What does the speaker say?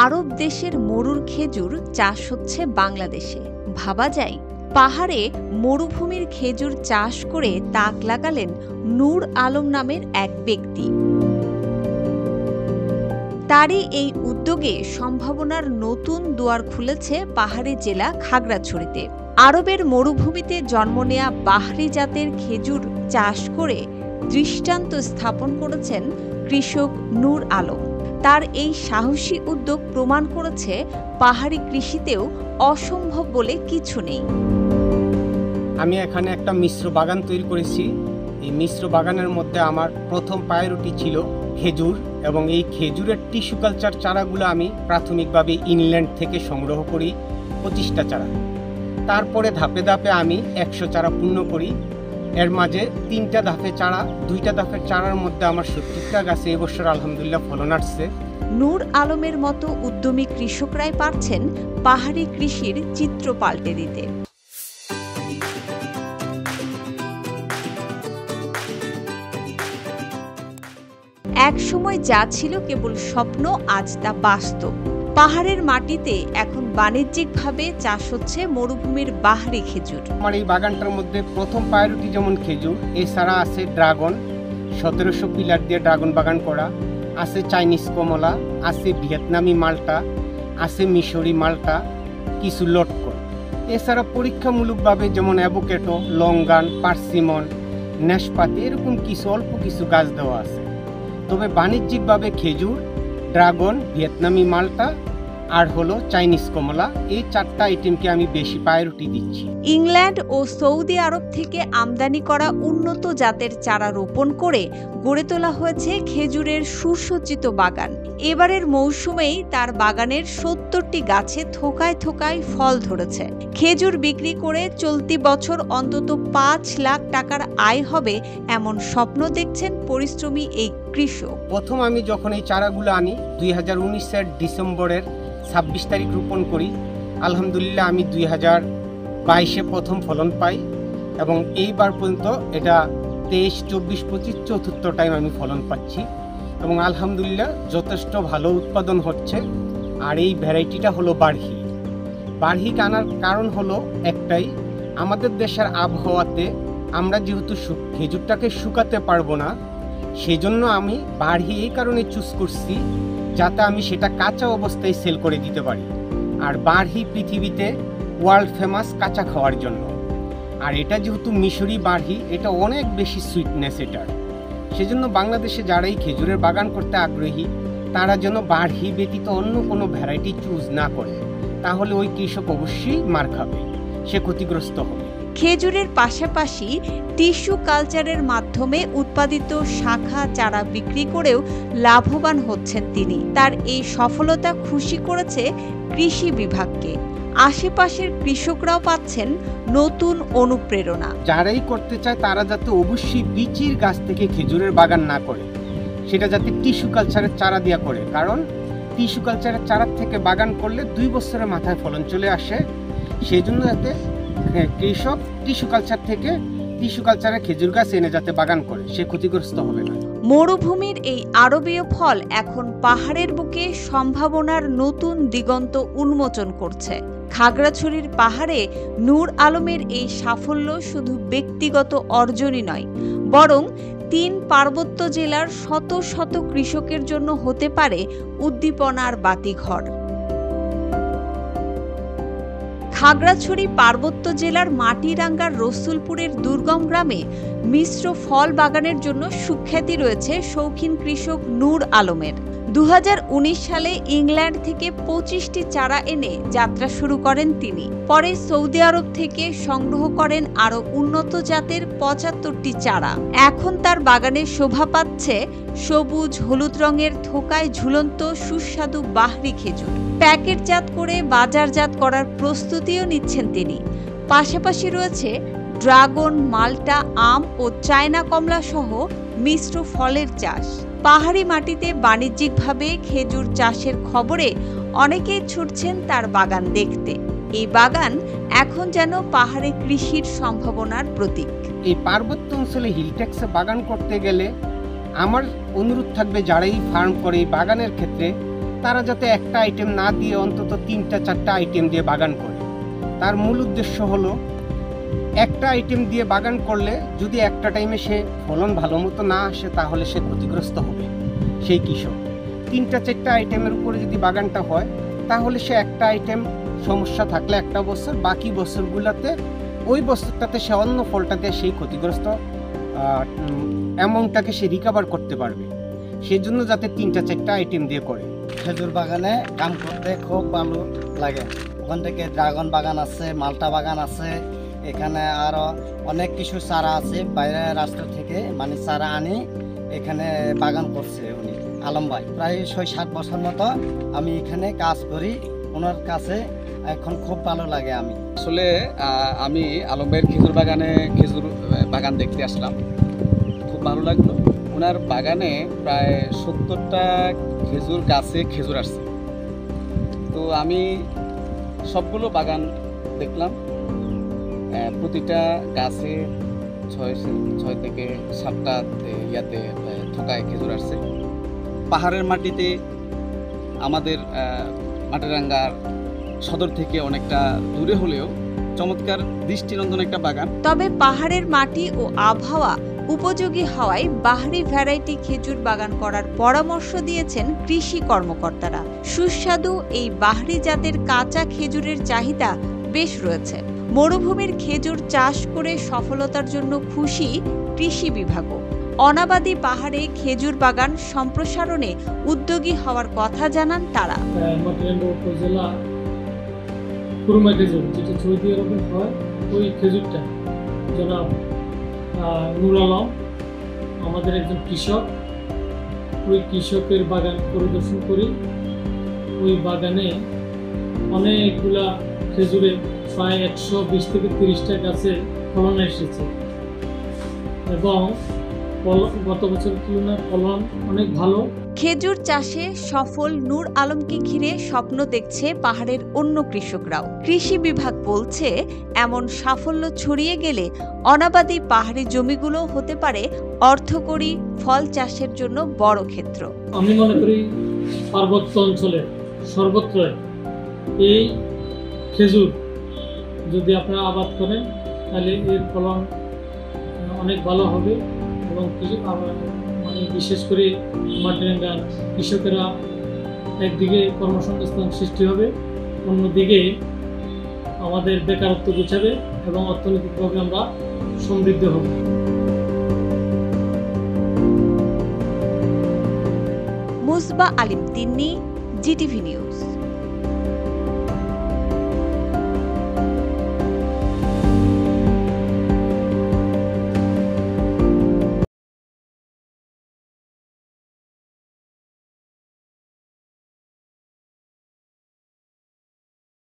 আরব দেশের মরুর খেজুর চাষ হচ্ছে বাংলাদেশে। ভাবা যায়, পাহাড়ে মরুভূমির খেজুর চাষ করে তাক লাগালেন নূর আলম নামের এক ব্যক্তি। তারই এই উদ্যোগে সম্ভাবনার নতুন দুয়ার খুলেছে পাহাড়ি জেলা খাগড়াছড়িতে। আরবের মরুভূমিতে জন্ম নেয়া বাহরি জাতের খেজুর চাষ করে দৃষ্টান্ত স্থাপন করেছেন কৃষক নূর আলম। তার এই সাহসী উদ্যোগ প্রমাণ করেছে পাহাড়ি কৃষিতেও অসম্ভব বলে কিছু নেই। আমি এখানে একটা মিশ্র বাগান তৈরি করেছি। এই মিশ্র বাগানের মধ্যে আমার প্রথম প্রায়োরিটি ছিল খেজুর, এবং এই খেজুরের টিস্যু কালচার চারাগুলো আমি প্রাথমিকভাবে ইংল্যান্ড থেকে সংগ্রহ করি 25টা চারা। তারপরে ধাপে ধাপে আমি 100 চারা পূর্ণ করি। এর মাঝে 3টা ধাপে চারা, 2টা ধাপের চারার মধ্যে আমার 70টা গাছে এবছর আলহামদুলিল্লাহ ফলন আসছে। নূর আলমের মতো উদ্যমী কৃষকরাই পারছেন পাহাড়ি কৃষির চিত্র পাল্টে দিতে। এক সময় যা ছিল কেবল স্বপ্ন, আজ তা বাস্তব। পাহাড়ের মাটিতে এখন বাণিজ্যিকভাবে চাষ হচ্ছে মরুভূমির বাহরি খেজুর। আমার এই বাগানটার মধ্যে প্রথম প্রায়োরিটি যেমন খেজুর, এছাড়া আছে ড্রাগন, 1700 পিলার দিয়ে ড্রাগন বাগান করা, আছে চাইনিজ কমলা, আছে ভিয়েতনামি মাল্টা, আছে মিশরি মাল্টা, কিছু লটকন। এছাড়া পরীক্ষামূলকভাবে যেমন অ্যাভোকেডো, লঙ্গান, পার্সিমন, নাশপাতি, এরকম কিছু অল্প কিছু গাছ দেওয়া আছে। তবে বাণিজ্যিকভাবে খেজুর, ড্রাগন, ভিয়েতনামি মাল্টা আর হলো চাইনিজ কমলা, এই 4টা আইটেমকে আমি বেশি প্রায়োরিটি দিচ্ছি। ইংল্যান্ড ও সৌদি আরব থেকে আমদানি করা উন্নত জাতের চারা রোপণ করে গড়ে তোলা হয়েছে খেজুরের সুসজ্জিত বাগান। এবারের মৌসুমেই তার বাগানের 70টি গাছে থোকায় থোকায় ফল ধরেছে। খেজুর বিক্রি করে চলতি বছর অন্তত 5 লাখ টাকার আয় হবে এমন স্বপ্ন দেখছেন পরিশ্রমী এই কৃষক। প্রথম আমি যখন এই চারাগুলো আনি 2019 ডিসেম্বরের 26 তারিখ রোপণ করি, আলহামদুলিল্লাহ আমি 2022-এ প্রথম ফলন পাই, এবং এইবার পর্যন্ত এটা 23, 24, 25 চতুর্থ টাইম আমি ফলন পাচ্ছি, এবং আলহামদুলিল্লাহ যথেষ্ট ভালো উৎপাদন হচ্ছে। আর এই ভ্যারাইটিটা হলো বারহি। বারহি আনার কারণ হলো একটাই, আমাদের দেশের আবহাওয়াতে আমরা যেহেতু খেজুরটাকে শুকাতে পারবো না, সেজন্য আমি বারহি এই কারণে চুজ করছি যাতে আমি সেটা কাঁচা অবস্থায় সেল করে দিতে পারি। আর বারহি পৃথিবীতে ওয়ার্ল্ড ফেমাস কাঁচা খাওয়ার জন্য। আর এটা যেহেতু মিশরি বারহি, এটা অনেক বেশি সুইটনেস এটার, সেজন্য বাংলাদেশে যারা এই খেজুরের বাগান করতে আগ্রহী তারা যেন বারহি ব্যতীত অন্য কোনো ভ্যারাইটি চুজ না করে, তাহলে ওই কৃষক অবশ্যই মার খাবে, সে ক্ষতিগ্রস্ত হবে। খেজুরের পাশাপাশি টিস্যু কালচারের মাধ্যমে উৎপাদিত শাখা চারা বিক্রি করেও লাভবান হচ্ছেন তিনি। তার এই সফলতা খুশি করেছে কৃষি বিভাগকে। আশেপাশের কৃষকরাও পাচ্ছেন নতুন অনুপ্রেরণা। যারাই করতে চায় তারা যাতে অবশ্যই বিচির গাছ থেকে খেজুরের বাগান না করে, সেটা যাতে টিস্যু কালচারের চারা দিয়া করে, কারণ টিস্যু কালচারের চারার থেকে বাগান করলে 2 বছরের মাথায় ফলন চলে আসে। সেই জন্য যাতে কৃষক টিস্যু কালচার থেকে টিস্যু কালচারের খেজুর গাছ এনে যাতে বাগান করে, সে ক্ষতিগ্রস্ত হবে না। মরুভূমির এই আরবীয় ফল এখন পাহাড়ের বুকে সম্ভাবনার নতুন দিগন্ত উন্মোচন করছে। খাগড়াছড়ির পাহাড়ে নূর আলমের এই সাফল্য শুধু ব্যক্তিগত অর্জনই নয়, বরং 3 পার্বত্য জেলার শত শত কৃষকের জন্য হতে পারে উদ্দীপনার বাতিঘর। খাগড়াছড়ি পার্বত্য জেলার মাটিরাঙ্গার রসুলপুরের দুর্গম গ্রামে মিশ্র ফল বাগানের জন্য সুখ্যাতি রয়েছে শৌখিন কৃষক নূর আলমের। 2019 সালে ইংল্যান্ড থেকে 25টি চারা এনে যাত্রা শুরু করেন তিনি। পরে সৌদি আরব থেকে সংগ্রহ করেন আরও উন্নত জাতের 75টি চারা। এখন তার বাগানে শোভা পাচ্ছে সবুজ হলুদ রঙের থোকায় ঝুলন্ত সুস্বাদু বাহরি খেজুর। প্যাকেটজাত করে বাজারজাত করার প্রস্তুতিও নিচ্ছেন তিনি। পাশাপাশি রয়েছে ড্রাগন, মাল্টা, আম ও চায়না কমলা সহ মিশ্র ফলের চাষ। পাহাড়ি মাটিতে বাণিজ্যিকভাবে খেজুর চাষের খবরে অনেকেই ছুটছেন তার বাগান দেখতে। এই বাগান এখন যেন পাহাড়ে কৃষির সম্ভাবনার প্রতীক। এই পার্বত্য অঞ্চলে হিলটেক্সে বাগান করতে গেলে আমার অনুরোধ থাকবে, যারাই ফার্ম করে এই বাগানের ক্ষেত্রে তারা যাতে একটা আইটেম না দিয়ে অন্তত 3-4টা আইটেম দিয়ে বাগান করে। তার মূল উদ্দেশ্য হলো একটা আইটেম দিয়ে বাগান করলে যদি একটা টাইমে সে ফলন ভালো মতো না আসে তাহলে সে ক্ষতিগ্রস্ত হবে সেই কৃষক। 3-4টা আইটেমের উপরে যদি বাগানটা হয় তাহলে সে একটা আইটেম সমস্যা থাকলে একটা বছর, বাকি বছরগুলোতে ওই বছরটাতে সে অন্য ফলটা দিয়ে সেই ক্ষতিগ্রস্ত অ্যামাউন্টটাকে সে রিকভার করতে পারবে। সেই জন্য যাতে 3-4টা আইটেম দিয়ে করে। খেজুর বাগানে কাম করতে খুব ভালো লাগে। ওখান থেকে ড্রাগন বাগান আছে, মালটা বাগান আছে, এখানে আরও অনেক কিছু চারা আছে। বাইরে রাস্তা থেকে মানে চারা আনি এখানে বাগান করছে উনি আলম ভাই। প্রায় 6-7 বছর মতো আমি এখানে কাজ করি ওনার কাছে, এখন খুব ভালো লাগে। আমি আসলে আমি আলম ভাইয়ের খেজুর বাগান দেখতে আসলাম, খুব ভালো লাগলো। ওনার বাগানে প্রায় 70টা খেজুর গাছে খেজুর আসছে। তো আমি সবগুলো বাগান দেখলাম, প্রতিটা গাছে 6 থেকে 7টা ইয়াতে থোকায় খেজুর আসছে। পাহাড়ের মাটিতে আমাদের মাটিরাঙ্গার সদর থেকে অনেকটা দূরে হলেও চমৎকার দৃষ্টিনন্দন একটা বাগান। তবে পাহাড়ের মাটি ও আবহাওয়া উপযোগী হওয়ায় বাহারি ভ্যারাইটি খেজুর বাগান করার পরামর্শ দিয়েছেন কৃষি কর্মকর্তারা। সুস্বাদু এই বাহারি জাতের কাঁচা খেজুরের চাহিদা বেশ রয়েছে। মরুভূমির খেজুর চাষ করে সফলতার জন্য খুশি কৃষি বিভাগও। অনাবাদী পাহাড়ে খেজুর বাগান সম্প্রসারণে উদ্যোগী হওয়ার কথা জানান তারা। মাটিরাঙ্গা উপজেলা কুরমা খেজুর যেটা সৌদি আরবে হয়, ওই খেজুরটা জনাব নূর আলম আমাদের একজন কৃষক, ওই কৃষকের বাগান পরিদর্শন করি। ওই বাগানে অনেকগুলা খেজুরে প্রায় 120 থেকে 30টা গাছে ফলন এসেছে এবং গত বছরের তুলনায় ফলন অনেক ভালো। খেজুর চাষে সফল নূর আলমকে ঘিরে স্বপ্ন দেখছে পাহাড়ের অন্য কৃষকরাও। কৃষি বিভাগ বলছে এমন সাফল্য ছড়িয়ে গেলে অনাবাদী পাহাড়ি জমিগুলো হতে পারে অর্থকরী ফল চাষের জন্য বড় ক্ষেত্র। আমি মনে করি পার্বত্য অঞ্চলে সর্বত্র এই খেজুর যদি আপনারা আবাদ করেন তাহলে এর ফলন অনেক ভালো হবে এবং মানে বিশেষ করে মাটিরাঙ্গার কৃষকেরা একদিকে কর্মসংস্থান সৃষ্টি হবে, অন্যদিকে আমাদের বেকারত্ব ঘুচাবে এবং অর্থনৈতিকভাবে আমরা সমৃদ্ধ হব। মুসবা আলিম তিন্নি, জিটিভি নিউজ।